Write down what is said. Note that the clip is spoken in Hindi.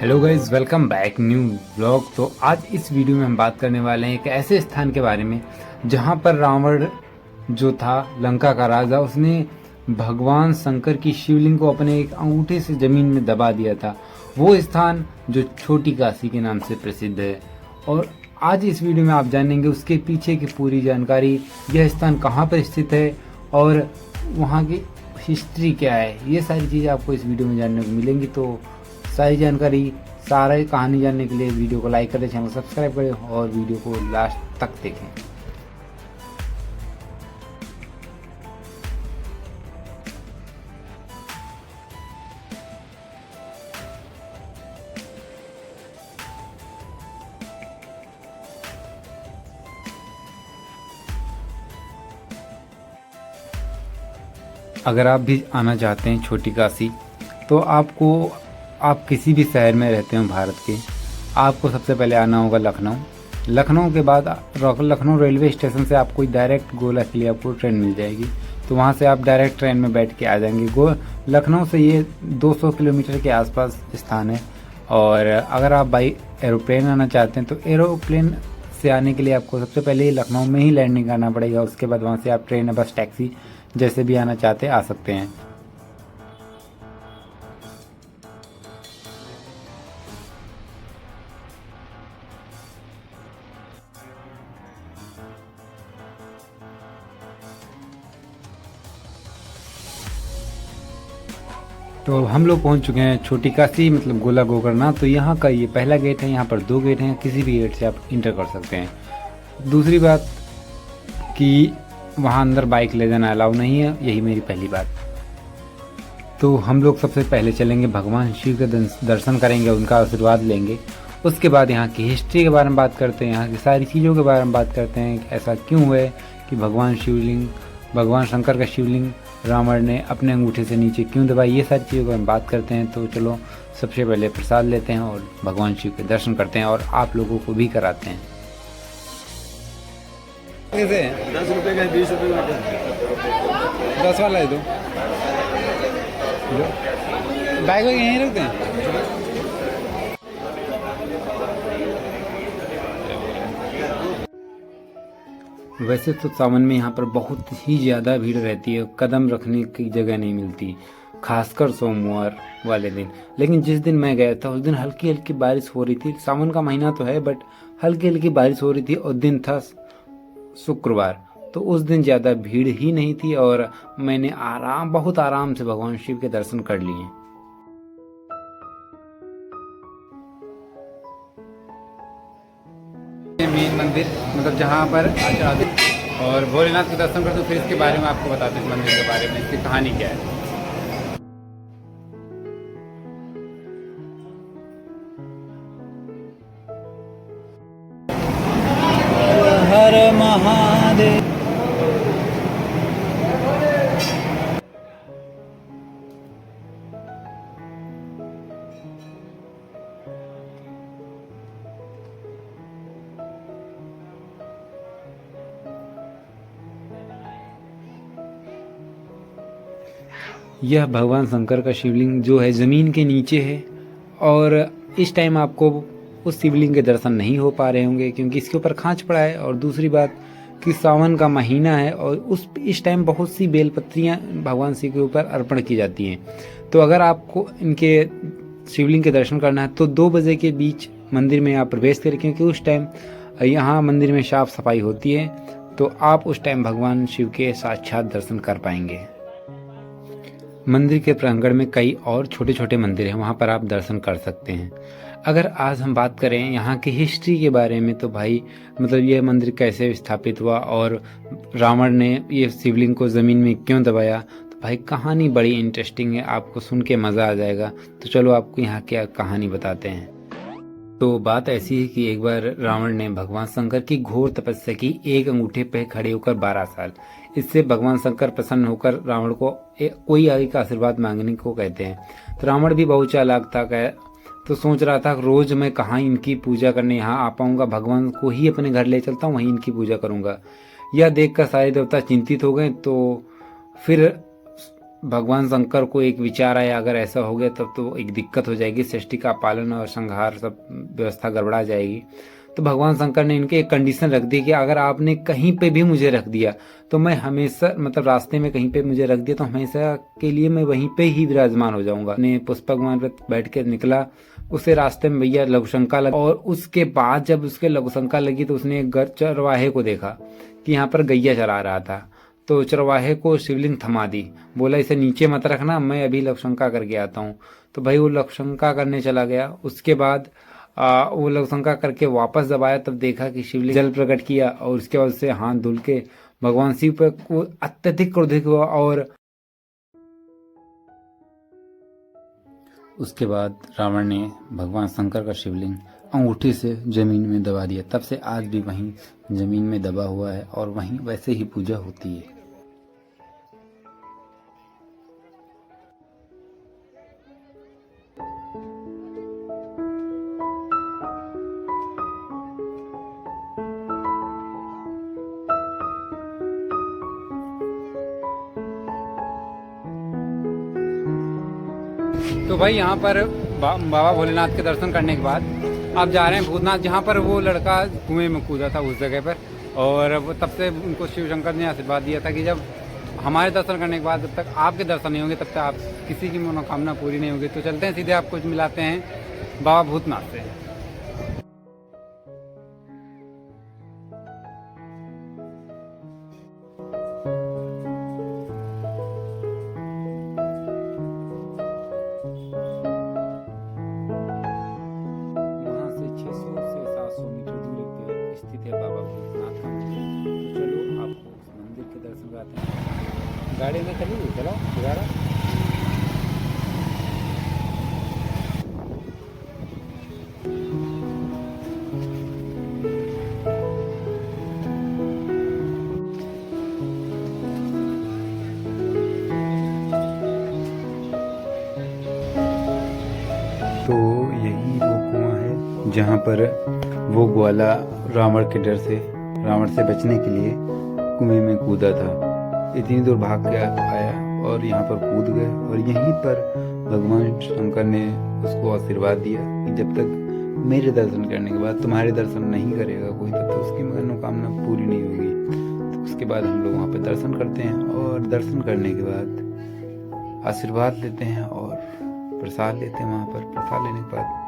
Hello guys, welcome back new blog. तो आज इस वीडियो में हम बात करने वाले हैं एक ऐसे स्थान के बारे में जहां पर रावण जो था, लंका का राजा, उसने भगवान शंकर की शिवलिंग को अपने एक अंगूठे से जमीन में दबा दिया था। वो स्थान जो छोटी काशी के नाम से प्रसिद्ध है। और आज इस वीडियो में आप जानेंगे उसके पीछे की पूरी जानकारी, यह स्थान कहाँ पर स्थित है और वहाँ की हिस्ट्री क्या है। ये सारी चीज़ें आपको इस वीडियो में जानने को मिलेंगी। तो सारी जानकारी, सारी कहानी जानने के लिए वीडियो को लाइक करें, चैनल को सब्सक्राइब करें और वीडियो को लास्ट तक देखें। अगर आप भी आना चाहते हैं छोटी काशी, तो आप किसी भी शहर में रहते हो भारत के, आपको सबसे पहले आना होगा लखनऊ। लखनऊ के बाद लखनऊ रेलवे स्टेशन से आपको डायरेक्ट गोला के लिए आपको ट्रेन मिल जाएगी। तो वहाँ से आप डायरेक्ट ट्रेन में बैठ के आ जाएंगे। लखनऊ से ये 200 किलोमीटर के आसपास स्थान है। और अगर आप बाई एरोप्लेन आना चाहते हैं तो एरोप्लेन से आने के लिए आपको सबसे पहले लखनऊ में ही लैंडिंग करना पड़ेगा। उसके बाद वहाँ से आप ट्रेन, बस, टैक्सी जैसे भी आना चाहते हैं आ सकते हैं। तो हम लोग पहुंच चुके हैं छोटी काशी, मतलब गोला गोकर्णनाथ। तो यहाँ का ये पहला गेट है। यहाँ पर 2 गेट हैं, किसी भी गेट से आप इंटर कर सकते हैं। दूसरी बात कि वहाँ अंदर बाइक ले जाना अलाउ नहीं है, यही मेरी पहली बात। तो हम लोग सबसे पहले चलेंगे भगवान शिव के दर्शन करेंगे, उनका आशीर्वाद लेंगे। उसके बाद यहाँ की हिस्ट्री के बारे में बात करते हैं, यहाँ की सारी चीज़ों के बारे में बात करते हैं। ऐसा क्यों है कि भगवान शंकर का शिवलिंग रावण ने अपने अंगूठे से नीचे क्यों दबाई, ये सारी चीज़ों पर हम बात करते हैं। तो चलो सबसे पहले प्रसाद लेते हैं और भगवान शिव के दर्शन करते हैं और आप लोगों को भी कराते हैं। कैसे 10 रुपये का, 20 रुपये का, 10 वाला है दो। बैग वैग यहीं रखते हैं। वैसे तो सावन में यहाँ पर बहुत ही ज़्यादा भीड़ रहती है, कदम रखने की जगह नहीं मिलती, खासकर सोमवार वाले दिन। लेकिन जिस दिन मैं गया था उस दिन हल्की हल्की बारिश हो रही थी। सावन का महीना तो है बट हल्की हल्की बारिश हो रही थी और दिन था शुक्रवार। तो उस दिन ज़्यादा भीड़ ही नहीं थी और मैंने बहुत आराम से भगवान शिव के दर्शन कर लिए। मेन मंदिर, मतलब जहाँ पर और भोलेनाथ के दर्शन कर, तो फिर इसके बारे में आपको बताते हैं, इस मंदिर के बारे में, इसकी कहानी क्या है। हर महादेव। यह भगवान शंकर का शिवलिंग जो है ज़मीन के नीचे है और इस टाइम आपको उस शिवलिंग के दर्शन नहीं हो पा रहे होंगे क्योंकि इसके ऊपर खांच पड़ा है। और दूसरी बात कि सावन का महीना है और इस टाइम बहुत सी बेलपत्रियां भगवान शिव के ऊपर अर्पण की जाती हैं। तो अगर आपको इनके शिवलिंग के दर्शन करना है तो 2 बजे के बीच मंदिर में आप प्रवेश करें, क्योंकि उस टाइम यहाँ मंदिर में साफ सफाई होती है। तो आप उस टाइम भगवान शिव के साक्षात दर्शन कर पाएंगे। मंदिर के प्रांगण में कई और छोटे छोटे मंदिर हैं, वहाँ पर आप दर्शन कर सकते हैं। अगर आज हम बात करें यहाँ की हिस्ट्री के बारे में, तो भाई मतलब ये मंदिर कैसे स्थापित हुआ और रावण ने ये शिवलिंग को ज़मीन में क्यों दबाया, तो भाई कहानी बड़ी इंटरेस्टिंग है, आपको सुन के मज़ा आ जाएगा। तो चलो आपको यहाँ की कहानी बताते हैं। तो बात ऐसी है कि एक बार रावण ने भगवान शंकर की घोर तपस्या की, एक अंगूठे पे खड़े होकर 12 साल। इससे भगवान शंकर प्रसन्न होकर रावण को कोई आगे का आशीर्वाद मांगने को कहते हैं। तो रावण भी बहुत चालाक था, तो सोच रहा था रोज मैं कहाँ इनकी पूजा करने यहाँ आ पाऊंगा, भगवान को ही अपने घर ले चलता हूँ, वहीं इनकी पूजा करूंगा। यह देखकर सारे देवता चिंतित हो गए। तो फिर भगवान शंकर को एक विचार आया, अगर ऐसा हो गया तब तो एक दिक्कत हो जाएगी, सृष्टि का पालन और संहार सब व्यवस्था गड़बड़ा जाएगी। तो भगवान शंकर ने इनके एक कंडीशन रख दी कि अगर आपने कहीं पे भी मुझे रख दिया तो मैं हमेशा, मतलब रास्ते में कहीं पे मुझे रख दिया तो हमेशा के लिए मैं वहीं पे ही विराजमान हो जाऊंगा। ने पुष्पक विमान पर बैठ के निकला, उसे रास्ते में भैया लघुशंका लगी, और उसके बाद जब उसके लघुशंका लगी तो उसने एक चरवाहे को देखा कि यहाँ पर गैया चरा रहा था। तो चरवाहे को शिवलिंग थमा दी, बोला इसे नीचे मत रखना, मैं अभी लघुशंका करके आता हूँ। तो भाई वो लघुशंका करने चला गया। उसके बाद वो लघुशंका करके वापस जब आया तब देखा कि शिवलिंग जल प्रकट किया, और उसके बाद से हाथ धुल के भगवान शिव पर वो अत्यधिक क्रोधित हुआ, और उसके बाद रावण ने भगवान शंकर का शिवलिंग अंगूठे से जमीन में दबा दिया। तब से आज भी वहीं जमीन में दबा हुआ है और वहीं वैसे ही पूजा होती है। तो भाई यहाँ पर बाबा भोलेनाथ के दर्शन करने के बाद आप जा रहे हैं भूतनाथ, जहाँ पर वो लड़का कुएं में कूदा था उस जगह पर। और वो तब से उनको शिव शंकर ने आशीर्वाद दिया था कि जब हमारे दर्शन करने के बाद जब तक आपके दर्शन नहीं होंगे तब तक आप किसी की मनोकामना पूरी नहीं होगी। तो चलते हैं सीधे, आपको मिलाते हैं बाबा भूतनाथ से। गाड़ी में चली चलो दोबारा। तो यही वो कुआं है जहाँ पर वो ग्वाला रावण के डर से, रावण से बचने के लिए कुएं में कूदा था। इतनी दूर भाग के आया और यहाँ पर कूद गए, और यहीं पर भगवान शंकर ने उसको आशीर्वाद दिया कि जब तक मेरे दर्शन करने के बाद तुम्हारे दर्शन नहीं करेगा कोई, तब तक उसकी मनोकामना पूरी नहीं होगी। तो उसके बाद हम लोग वहाँ पर दर्शन करते हैं, और दर्शन करने के बाद आशीर्वाद लेते हैं और प्रसाद लेते हैं। वहाँ पर प्रसाद लेने के बाद